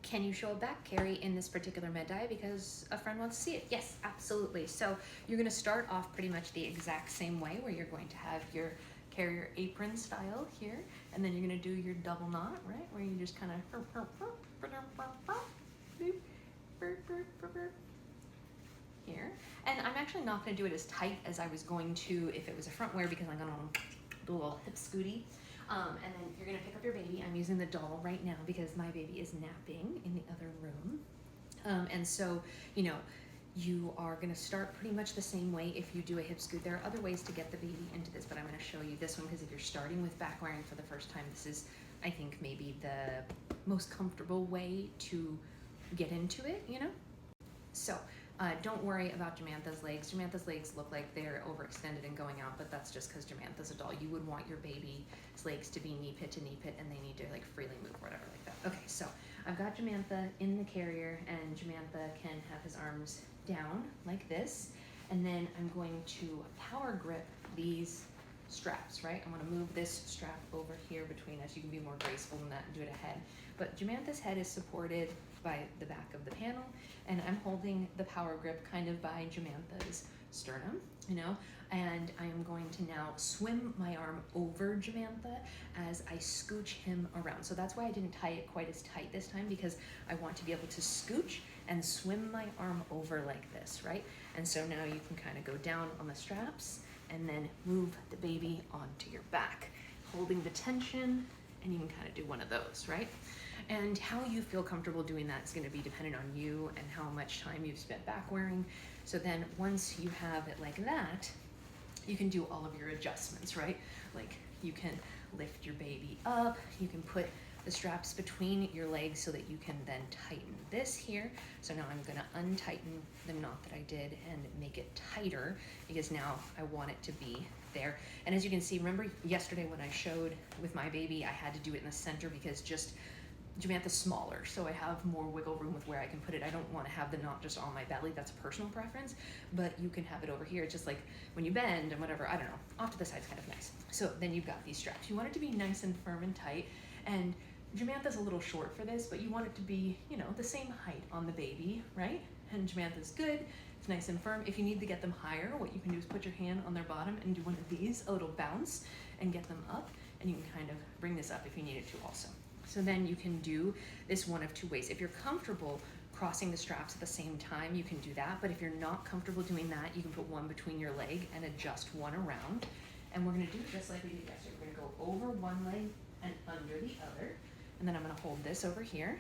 Can you show a back carry in this particular med diet because a friend wants to see it? Yes, absolutely. So you're going to start off pretty much the exact same way, where you're going to have your carrier apron style here, and then you're going to do your double knot, right, where you just kind of here. And I'm actually not going to do it as tight as I was going to if it was a front wear, because I'm going to do a little hip scooty. And then you're going to pick up your baby. I'm using the doll right now because my baby is napping in the other room. And so, you know, you are going to start pretty much the same way if you do a hip scoot. There are other ways to get the baby into this, but I'm going to show you this one because if you're starting with back wearing for the first time, this is, I think, maybe the most comfortable way to get into it, you know? So don't worry about Jamantha's legs. Jamantha's legs look like they're overextended and going out, but that's just because Jamantha's a doll. You would want your baby's legs to be knee pit to knee pit, and they need to like freely move, whatever like that. Okay, so I've got Jamantha in the carrier, and Jamantha can have his arms down like this, and then I'm going to power grip these straps, right? I'm going to move this strap over here between us. You can be more graceful than that and do it ahead. But Jamantha's head is supported by the back of the panel, and I'm holding the power grip kind of by Jamantha's sternum, you know, and I am going to now swim my arm over Jamantha as I scooch him around. So that's why I didn't tie it quite as tight this time, because I want to be able to scooch and swim my arm over like this, right? And so now you can kind of go down on the straps and then move the baby onto your back, holding the tension, and you can kind of do one of those, right? And how you feel comfortable doing that is going to be dependent on you and how much time you've spent back wearing. So then once you have it like that, you can do all of your adjustments, right? Like you can lift your baby up, you can put the straps between your legs so that you can then tighten this here. So now I'm going to untighten the knot that I did and make it tighter, because now I want it to be there. And as you can see, remember yesterday when I showed with my baby, I had to do it in the center because just Jamantha's smaller, so I have more wiggle room with where I can put it. I don't want to have the knot just on my belly. That's a personal preference, but you can have it over here. It's just like when you bend and whatever, I don't know, off to the side's kind of nice. So then you've got these straps. You want it to be nice and firm and tight, and Jamantha's a little short for this, but you want it to be, you know, the same height on the baby, right? And Jamantha's good, it's nice and firm. If you need to get them higher, what you can do is put your hand on their bottom and do one of these, a little bounce, and get them up, and you can kind of bring this up if you needed to also. So then you can do this one of two ways. If you're comfortable crossing the straps at the same time, you can do that. But if you're not comfortable doing that, you can put one between your leg and adjust one around. And we're gonna do just like we did yesterday. We're gonna go over one leg and under the other. And then I'm gonna hold this over here.